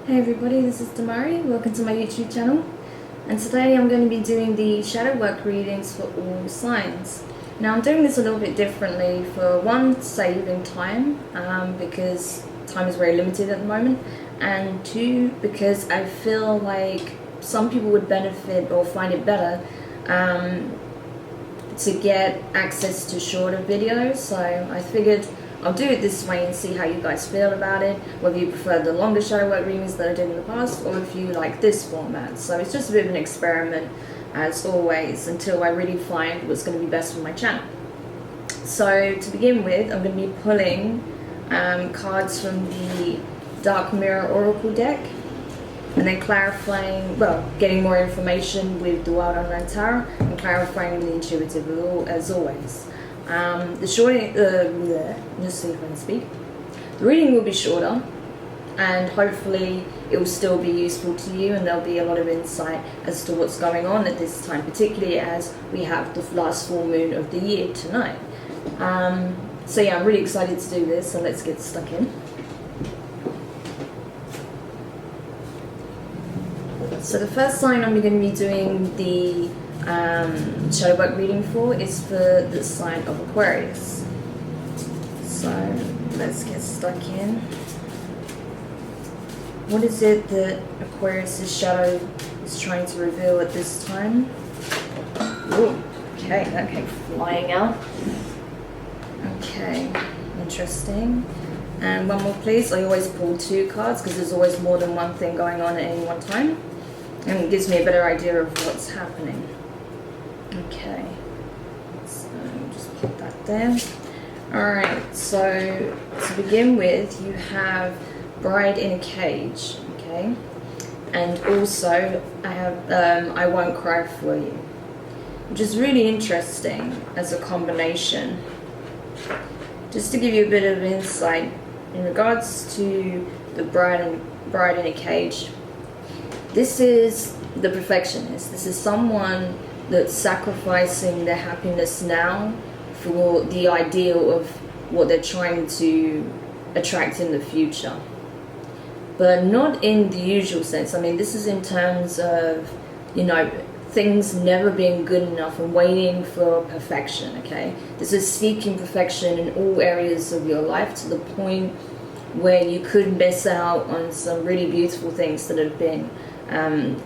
Hey everybody, this is Demari. Welcome to my YouTube channel. And today I'm going to be doing the shadow work readings for all signs. Now I'm doing this a little bit differently for one, saving time, because time is very limited at the moment, and two, because I feel like some people would benefit or find it better to get access to shorter videos. So I figured I'll do it this way and see how you guys feel about it, whether you prefer the longer shadow work readings that I did in the past or if you like this format. So it's just a bit of an experiment as always until I really find what's going to be best for my channel. So to begin with, I'm going to be pulling cards from the Dark Mirror Oracle deck and then clarifying, well, getting more information with the Wild Unknown Tarot and clarifying the intuitive as always. Let's see if I can speak. The reading will be shorter and hopefully it will still be useful to you, and there'll be a lot of insight as to what's going on at this time, particularly as we have the last full moon of the year tonight. So yeah, I'm really excited to do this, so let's get stuck in. So the first sign I'm going to be doing the shadow work reading for is for the sign of Aquarius. So let's get stuck in. What is it that Aquarius' shadow is trying to reveal at this time? Ooh, okay, that came flying out. Okay, interesting. And one more please. I always pull two cards because there's always more than one thing going on at any one time, and it gives me a better idea of what's happening. Okay, so just put that there. Alright, so to begin with, you have Bride in a Cage, okay? And also, I have I Won't Cry For You, which is really interesting as a combination. Just to give you a bit of insight, in regards to the Bride in a Cage, this is the perfectionist. This is someone that's sacrificing their happiness now for the ideal of what they're trying to attract in the future. But not in the usual sense. I mean, this is in terms of, you know, things never being good enough and waiting for perfection, okay? This is seeking perfection in all areas of your life to the point where you could miss out on some really beautiful things that have been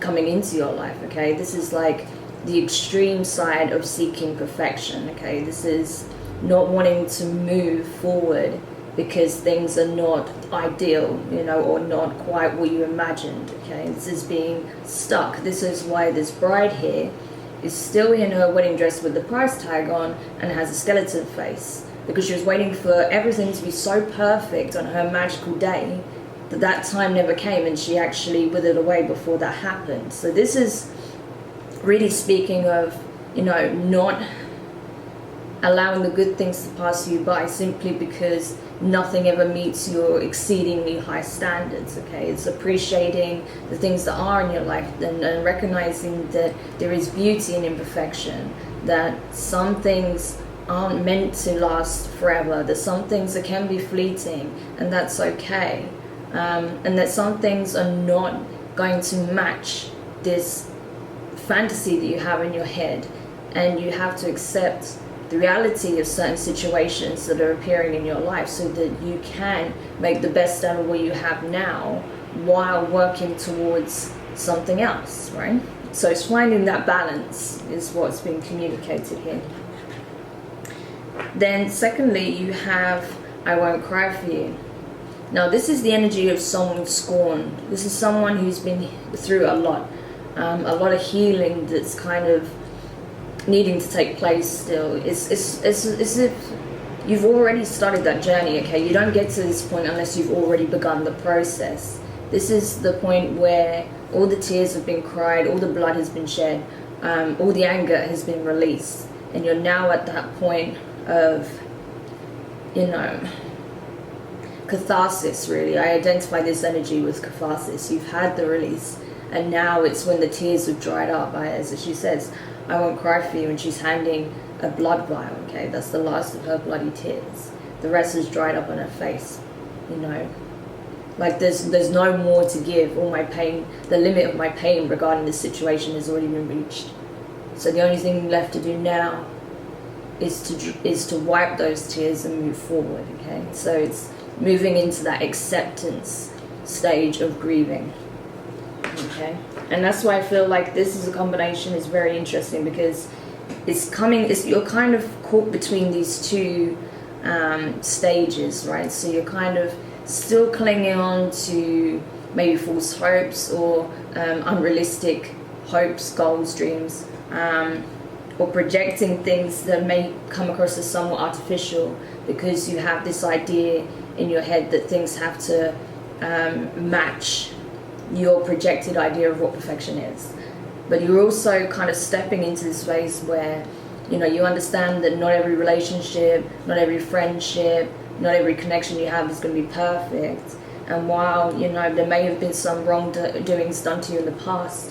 coming into your life, okay? This is like the extreme side of seeking perfection, okay? This is not wanting to move forward because things are not ideal, you know, or not quite what you imagined, okay? This is being stuck. This is why this bride here is still in her wedding dress with the price tag on and has a skeleton face, because she was waiting for everything to be so perfect on her magical day that time never came, and she actually withered away before that happened. So this is really speaking of, you know, not allowing the good things to pass you by simply because nothing ever meets your exceedingly high standards, okay? It's appreciating the things that are in your life and recognizing that there is beauty in imperfection, that some things aren't meant to last forever, that some things that can be fleeting, and that's okay, and that some things are not going to match this fantasy that you have in your head, and you have to accept the reality of certain situations that are appearing in your life so that you can make the best out of what you have now while working towards something else, right? So it's finding that balance is what's being communicated here. Then secondly, you have I Won't Cry For You. Now this is the energy of someone scorned. This is someone who's been through a lot of healing that's kind of needing to take place still. It's as if you've already started that journey, okay? You don't get to this point unless you've already begun the process. This is the point where all the tears have been cried, all the blood has been shed, all the anger has been released, and you're now at that point of, you know, catharsis, really. I identify this energy with catharsis. You've had the release, and now it's when the tears have dried up. As she says, I won't cry for you, and she's handing a blood vial, okay? That's the last of her bloody tears. The rest is dried up on her face, you know. Like there's no more to give. All my pain, the limit of my pain regarding this situation has already been reached. So the only thing left to do now is to wipe those tears and move forward. Okay, so it's moving into that acceptance stage of grieving. Okay, and that's why I feel like this is a combination is very interesting, because you're kind of caught between these two stages, right? So you're kind of still clinging on to maybe false hopes or unrealistic hopes, goals, dreams, or projecting things that may come across as somewhat artificial, because you have this idea in your head that things have to match your projected idea of what perfection is. But you're also kind of stepping into this phase where, you know, you understand that not every relationship, not every friendship, not every connection you have is going to be perfect. And while, you know, there may have been some wrongdoings done to you in the past,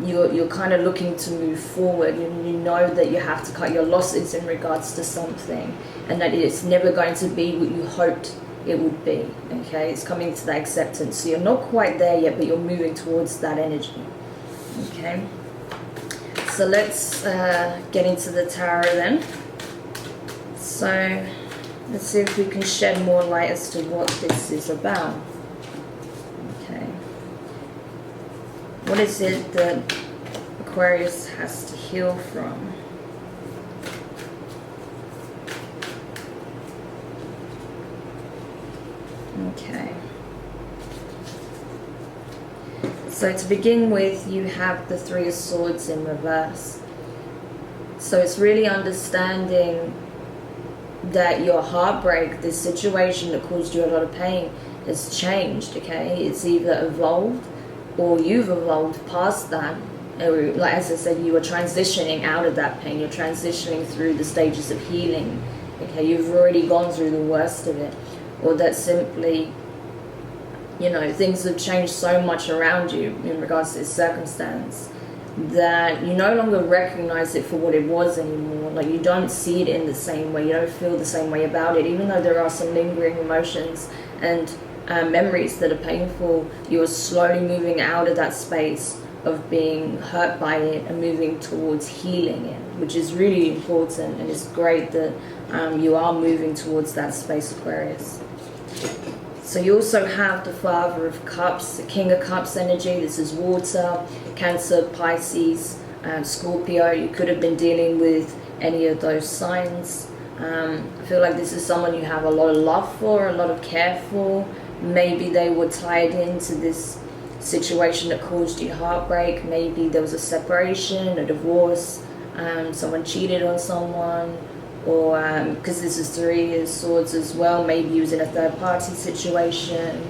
you're kind of looking to move forward. You know that you have to cut your losses in regards to something, and that it's never going to be what you hoped it would be. Okay, it's coming to that acceptance. So you're not quite there yet, but you're moving towards that energy. Okay, so let's get into the tarot then. So let's see if we can shed more light as to what this is about. Okay, what is it that Aquarius has to heal from? Okay. So to begin with, you have the Three of Swords in reverse. So it's really understanding that your heartbreak, this situation that caused you a lot of pain, has changed, okay? It's either evolved or you've evolved past that. Like as I said, you are transitioning out of that pain. You're transitioning through the stages of healing, okay? You've already gone through the worst of it. Or that simply, you know, things have changed so much around you in regards to this circumstance that you no longer recognize it for what it was anymore. Like, you don't see it in the same way, you don't feel the same way about it, even though there are some lingering emotions and memories that are painful. You are slowly moving out of that space of being hurt by it and moving towards healing it, which is really important, and it's great that you are moving towards that space, Aquarius. So you also have the Father of Cups, the King of Cups energy. This is water, Cancer, Pisces, Scorpio. You could have been dealing with any of those signs. I feel like this is someone you have a lot of love for, a lot of care for. Maybe they were tied into this situation that caused you heartbreak. Maybe there was a separation, a divorce, someone cheated on someone, or because this is Three of Swords as well, maybe you was in a third-party situation,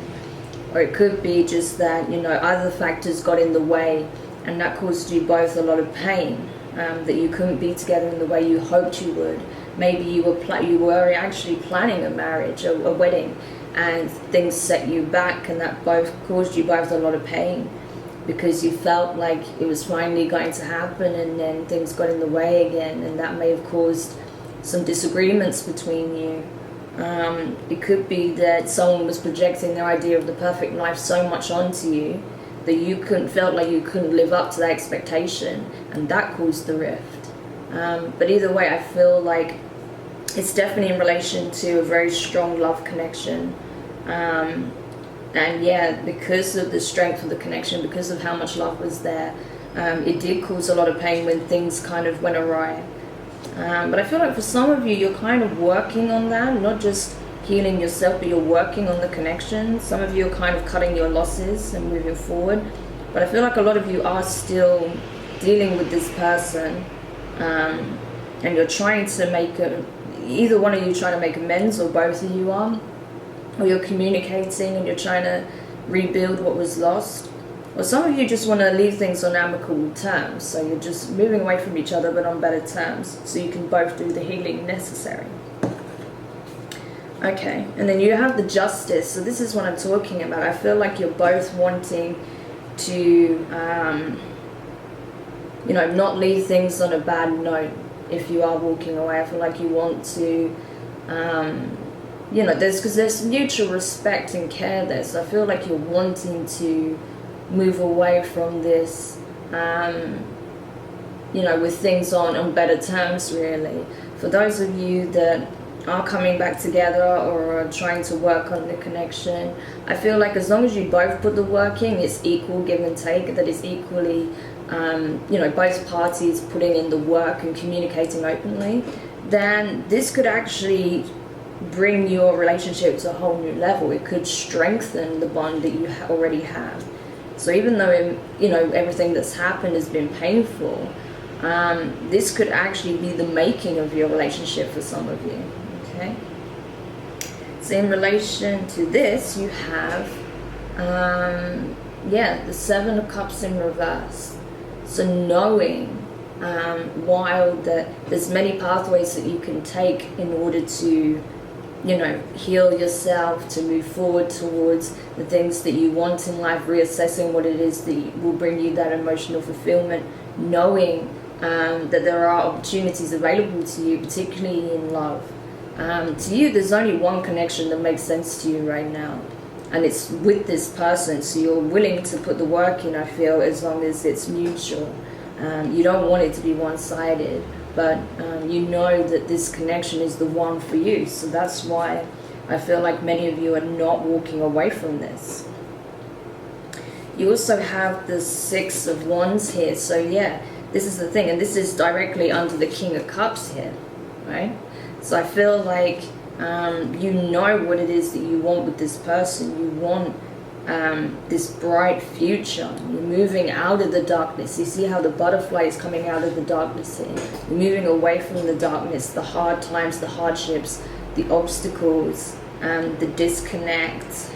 or it could be just that, you know, other factors got in the way and that caused you both a lot of pain, that you couldn't be together in the way you hoped you would. Maybe you were actually planning a marriage, a wedding, and things set you back, and that both caused you both a lot of pain because you felt like it was finally going to happen, and then things got in the way again, and that may have caused some disagreements between you. It could be that someone was projecting their idea of the perfect life so much onto you that you felt like you couldn't live up to that expectation, and that caused the rift. But either way, I feel like it's definitely in relation to a very strong love connection. And yeah, because of the strength of the connection, because of how much love was there, it did cause a lot of pain when things kind of went awry. But I feel like for some of you, you're kind of working on that, not just healing yourself, but you're working on the connection. Some of you are kind of cutting your losses and moving forward. But I feel like a lot of you are still dealing with this person, and you're trying to either one of you trying to make amends, or both of you are, or you're communicating and you're trying to rebuild what was lost. Or some of you just want to leave things on amicable terms, so you're just moving away from each other but on better terms, so you can both do the healing necessary. Okay, and then you have the Justice. So this is what I'm talking about. I feel like you're both wanting to, not leave things on a bad note if you are walking away. I feel like you want to you know, there's mutual respect and care there. So I feel like you're wanting to move away from this, you know, with things on better terms, really. For those of you that are coming back together or are trying to work on the connection, I feel like as long as you both put the work in, it's equal give and take, that is equally, you know, both parties putting in the work and communicating openly, then this could actually bring your relationship to a whole new level. It could strengthen the bond that you already have. So even though, you know, everything that's happened has been painful, this could actually be the making of your relationship for some of you. Okay. So in relation to this, you have, yeah, the Seven of Cups in reverse. So knowing, while that there's many pathways that you can take in order to, you know, heal yourself, to move forward towards the things that you want in life, reassessing what it is that will bring you that emotional fulfillment, knowing that there are opportunities available to you, particularly in love. To you, there's only one connection that makes sense to you right now, and it's with this person. So you're willing to put the work in, I feel, as long as it's mutual. You don't want it to be one-sided, but you know that this connection is the one for you. So that's why I feel like many of you are not walking away from this. You also have the Six of Wands here. So yeah, this is the thing, and this is directly under the King of Cups here, right? So I feel like you know what it is that you want with this person. You want this bright future. You're moving out of the darkness. You see how the butterfly is coming out of the darkness here. You're moving away from the darkness, the hard times, the hardships, the obstacles, the disconnect,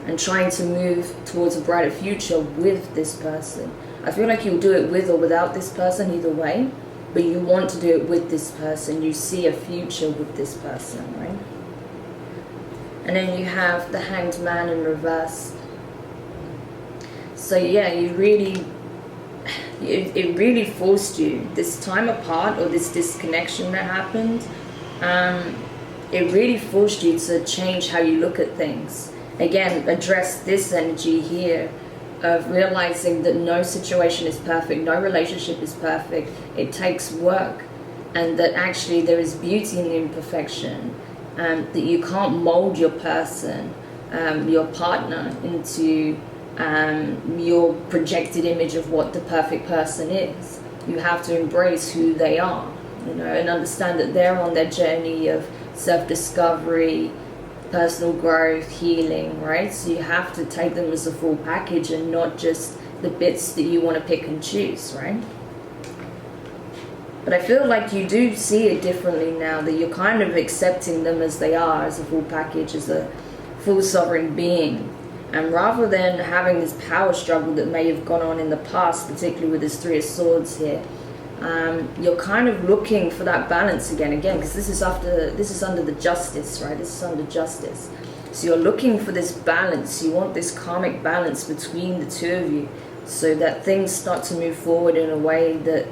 and trying to move towards a brighter future with this person. I feel like you'll do it with or without this person, either way, but you want to do it with this person. You see a future with this person, right? And then you have the Hanged Man in reverse. So yeah, it really forced you, this time apart or this disconnection that happened, it really forced you to change how you look at things. Again, address this energy here of realizing that no situation is perfect, no relationship is perfect. It takes work, and that actually there is beauty in the imperfection, that you can't mold your person, your partner, into your projected image of what the perfect person is. You have to embrace who they are, you know, and understand that they're on their journey of self-discovery, personal growth, healing, right? So you have to take them as a full package and not just the bits that you want to pick and choose, right? But I feel like you do see it differently now, that you're kind of accepting them as they are, as a full package, as a full sovereign being. And rather than having this power struggle that may have gone on in the past, particularly with this Three of Swords here, you're kind of looking for that balance again, because this is under the Justice, right? This is under Justice. So you're looking for this balance. You want this karmic balance between the two of you, so that things start to move forward in a way that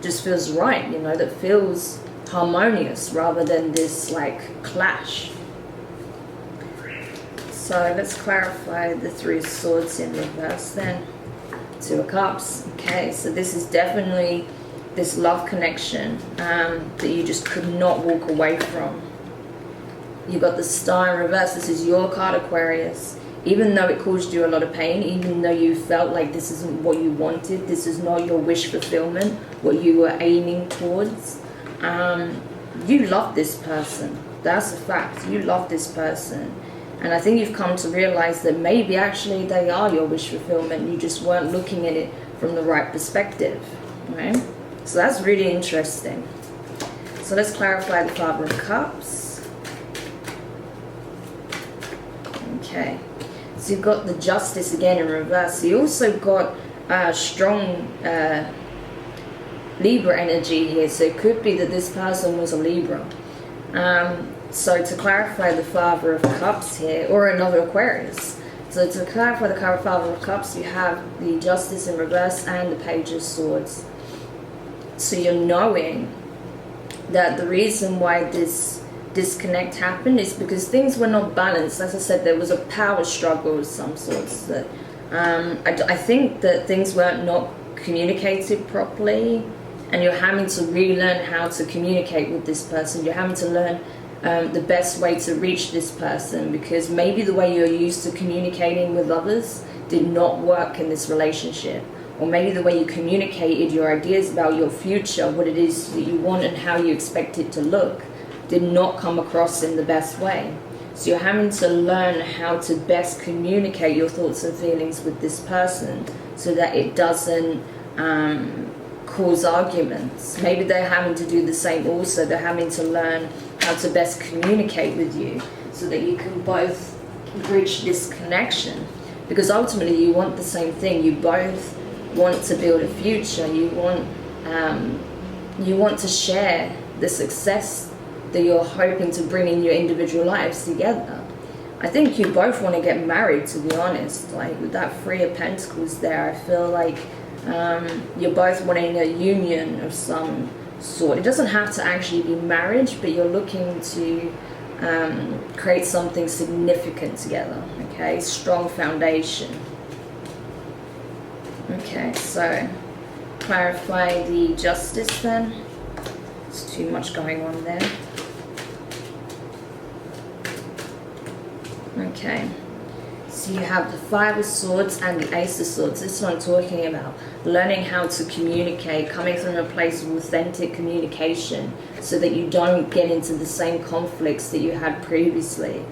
just feels right, you know, that feels harmonious, rather than this like clash. So let's clarify the Three of Swords in reverse then. Two of Cups. Okay, so this is definitely this love connection that you just could not walk away from. You've got the Star in reverse. This is your card, Aquarius. Even though it caused you a lot of pain, even though you felt like this isn't what you wanted, this is not your wish fulfillment, what you were aiming towards, you love this person. That's a fact. You love this person. And I think you've come to realize that maybe actually they are your wish fulfillment. You just weren't looking at it from the right perspective, right? So that's really interesting. So let's clarify the Father of Cups. Okay. So you've got the Justice again in reverse. So you also got strong Libra energy here. So it could be that this person was a Libra. So to clarify the Father of Cups here, or another Aquarius. So to clarify the Father of Cups, you have the Justice in reverse and the Page of Swords. So you're knowing that the reason why this disconnect happened is because things were not balanced. As I said, there was a power struggle of some sorts. That I think that things were not communicated properly, and you're having to relearn how to communicate with this person. You're having to learn the best way to reach this person, because maybe the way you're used to communicating with others did not work in this relationship. Or maybe the way you communicated your ideas about your future, what it is that you want and how you expect it to look, did not come across in the best way. So you're having to learn how to best communicate your thoughts and feelings with this person so that it doesn't cause arguments. Maybe they're having to do the same also. They're having to learn how to best communicate with you so that you can both bridge this connection. Because ultimately you want the same thing. You both want to build a future. You want to share the success that you're hoping to bring in your individual lives together. I think you both want to get married, to be honest. Like with that Three of Pentacles there, I feel like you're both wanting a union of some sort. It doesn't have to actually be marriage, but you're looking to create something significant together. Okay, strong foundation. Okay, so clarify the Justice then. There's too much going on there. Okay, so you have the Five of Swords and the Ace of Swords. This is what I'm talking about. Learning how to communicate, coming from a place of authentic communication so that you don't get into the same conflicts that you had previously.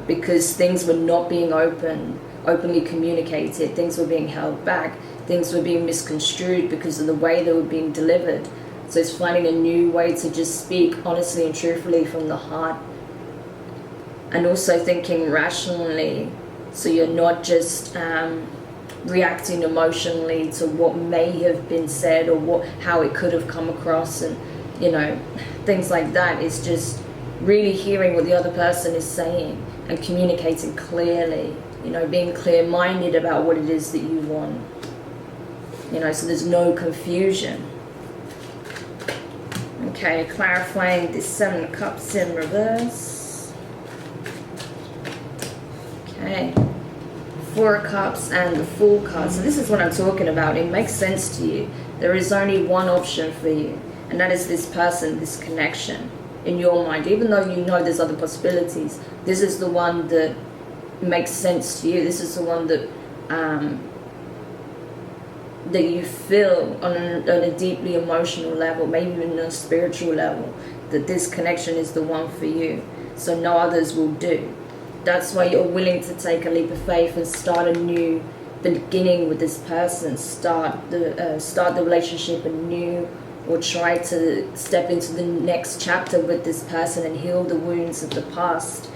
Because things were not being openly communicated, things were being held back, things were being misconstrued because of the way they were being delivered. So it's finding a new way to just speak honestly and truthfully from the heart, and also thinking rationally, so you're not just reacting emotionally to what may have been said or how it could have come across, and you know, things like that. It's just really hearing what the other person is saying and communicating clearly, you know, being clear-minded about what it is that you want, you know, so there's no confusion. Okay, clarifying the Seven of Cups in reverse. Okay, Four of Cups and the Fool card. So this is what I'm talking about. It makes sense to you. There is only one option for you, and that is this person, this connection in your mind. Even though you know there's other possibilities, this is the one that makes sense to you. This is the one that that you feel on a deeply emotional level, maybe even on a spiritual level, that this connection is the one for you. So no others will do. That's why you're willing to take a leap of faith and start a new beginning with this person. Start the relationship anew, or try to step into the next chapter with this person and heal the wounds of the past.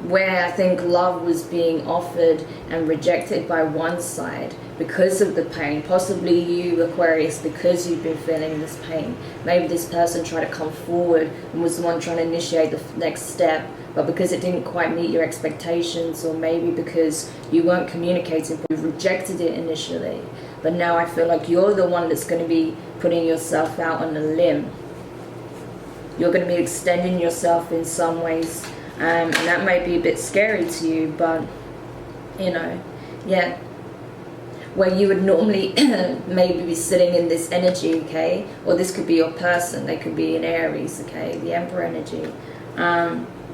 Where I think love was being offered and rejected by one side because of the pain. Possibly you, Aquarius, because you've been feeling this pain. Maybe this person tried to come forward and was the one trying to initiate the next step, but because it didn't quite meet your expectations, or maybe because you weren't communicating, you rejected it initially. But now I feel like you're the one that's going to be putting yourself out on a limb. You're going to be extending yourself in some ways. And that might be a bit scary to you, but you know, yeah, where you would normally maybe be sitting in this energy, okay, or this could be your person, they could be in Aries, okay, the Emperor energy.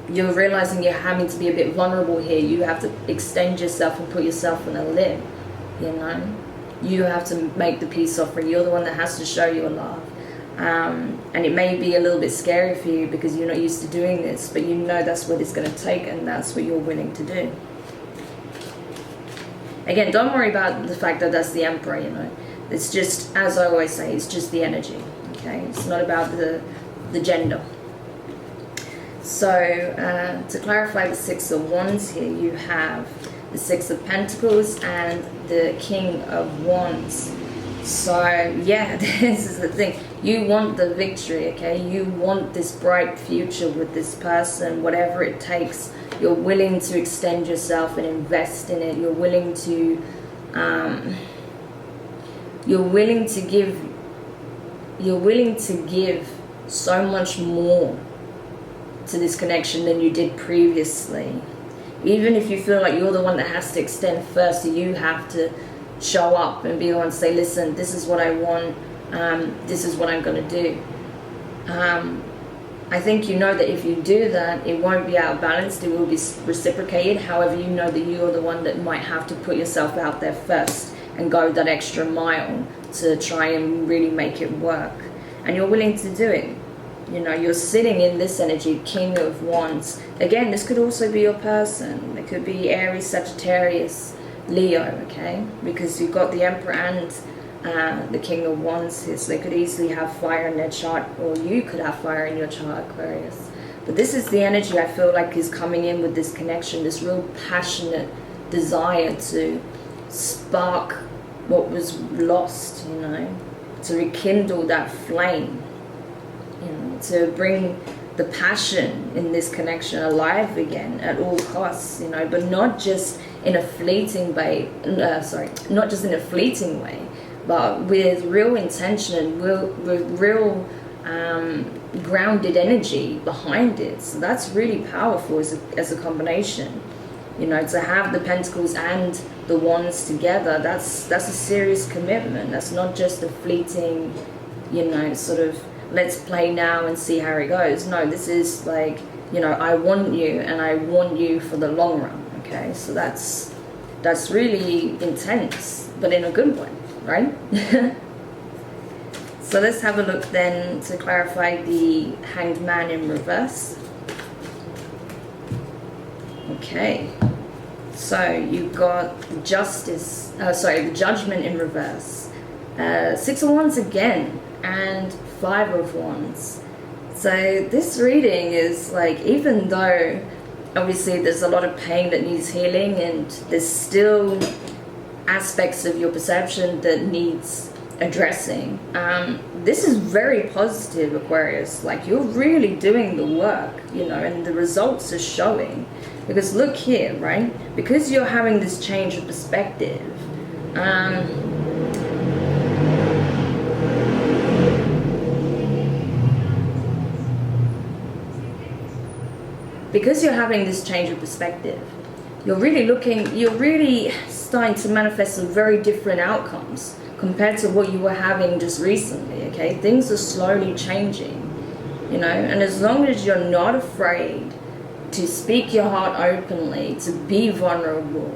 You're realizing you're having to be a bit vulnerable here. You have to extend yourself and put yourself on a limb, you know. You have to make the peace offering. You're the one that has to show your love. And it may be a little bit scary for you because you're not used to doing this, but you know that's what it's going to take, and that's what you're willing to do. Again, don't worry about the fact that that's the Emperor, you know. It's just, as I always say, it's just the energy, okay? It's not about the gender. So, to clarify the Six of Wands here, you have the Six of Pentacles and the King of Wands. So yeah, this is the thing. You want the victory, okay? You want this bright future with this person, whatever it takes. You're willing to extend yourself and invest in it. You're willing to give so much more to this connection than you did previously. Even if you feel like you're the one that has to extend first, so you have to show up and be the one to say, listen, this is what I want, this is what I'm going to do. I think you know that if you do that, it won't be out of balance, it will be reciprocated. However, you know that you're the one that might have to put yourself out there first and go that extra mile to try and really make it work. And you're willing to do it. You know, you're sitting in this energy, King of Wands. Again, this could also be your person. It could be Aries, Sagittarius, Leo, okay? Because you've got the Emperor and the King of Wands here, so they could easily have fire in their chart, or you could have fire in your chart, Aquarius. But this is the energy I feel like is coming in with this connection, this real passionate desire to spark what was lost, you know, to rekindle that flame, you know, to bring the passion in this connection alive again at all costs, you know, but not just in a fleeting way, not just in a fleeting way, but with real intention and with real grounded energy behind it. So that's really powerful as a combination. You know, to have the Pentacles and the Wands together, that's a serious commitment. That's not just a fleeting, you know, sort of let's play now and see how it goes. No, this is like, you know, I want you and I want you for the long run. Okay, so that's really intense, but in a good way. Right? So let's have a look then to clarify the Hanged Man in reverse. Okay, so you've got Justice, the Judgment in reverse, 6 of Wands again, and 5 of Wands. So this reading is like, even though obviously there's a lot of pain that needs healing, and there's still aspects of your perception that needs addressing, this is very positive, Aquarius. Like, you're really doing the work, you know, and the results are showing. Because look here, right? Because you're having this change of perspective, you're really starting to manifest some very different outcomes compared to what you were having just recently, okay? Things are slowly changing, you know, and as long as you're not afraid to speak your heart openly, to be vulnerable,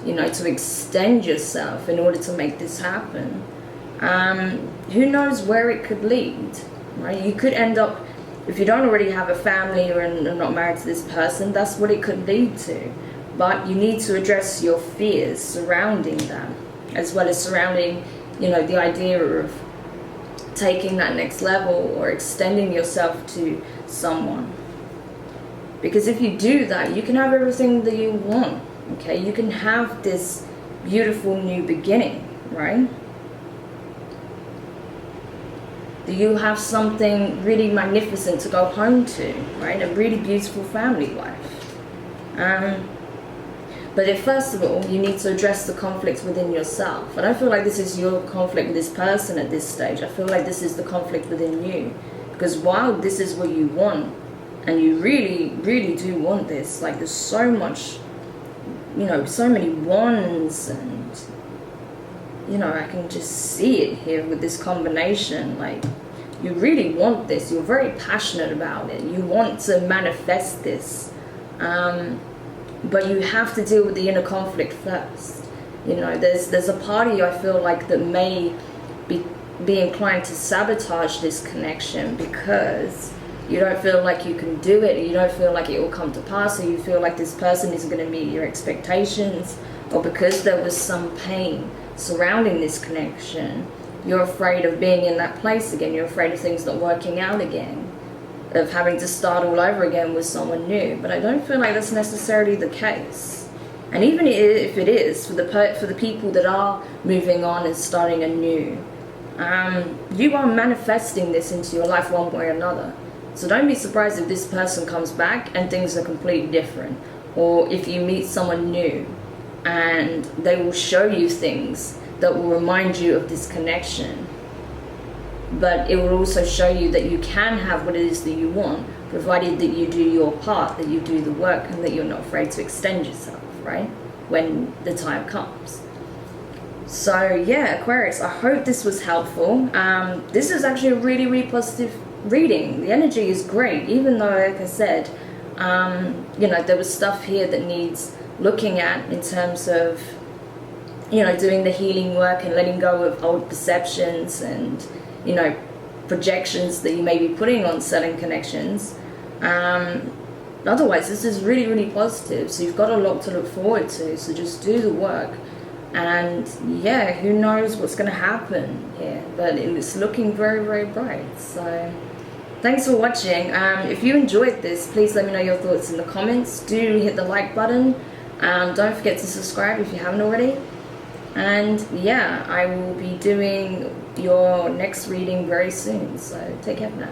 you know, to extend yourself in order to make this happen, who knows where it could lead, right? You could end up, if you don't already have a family or are not married to this person, that's what it could lead to. But you need to address your fears surrounding that, as well as surrounding, you know, the idea of taking that next level or extending yourself to someone. Because if you do that, you can have everything that you want, okay? You can have this beautiful new beginning, right? You have something really magnificent to go home to, right? A really beautiful family life. But if, first of all, you need to address the conflicts within yourself. I don't feel like this is your conflict with this person at this stage. I feel like this is the conflict within you. Because while this is what you want, and you really, really do want this, like, there's so much, you know, so many wands, and, you know, I can just see it here with this combination. Like, you really want this. You're very passionate about it. You want to manifest this. But you have to deal with the inner conflict first. You know, there's a part of you, I feel like, that may be inclined to sabotage this connection because you don't feel like you can do it, you don't feel like it will come to pass, or you feel like this person isn't going to meet your expectations, or because there was some pain surrounding this connection, you're afraid of being in that place again, you're afraid of things not working out again, of having to start all over again with someone new. But I don't feel like that's necessarily the case. And even if it is, for the people that are moving on and starting anew, you are manifesting this into your life one way or another. So don't be surprised if this person comes back and things are completely different, or if you meet someone new and they will show you things that will remind you of this connection. but it will also show you that you can have what it is that you want, provided that you do your part, that you do the work, and that you're not afraid to extend yourself, right, when the time comes. So yeah, Aquarius, I hope this was helpful. This is actually a really, really positive reading. The energy is great, even though, like I said, you know, there was stuff here that needs looking at in terms of, you know, doing the healing work and letting go of old perceptions and, you know, projections that you may be putting on certain connections. Otherwise, this is really, really positive. So you've got a lot to look forward to. So just do the work. And yeah, who knows what's going to happen here. But it's looking very, very bright. So thanks for watching. If you enjoyed this, please let me know your thoughts in the comments. Do hit the like button. Don't forget to subscribe if you haven't already. And yeah, I will be doing your next reading very soon. So take care for now.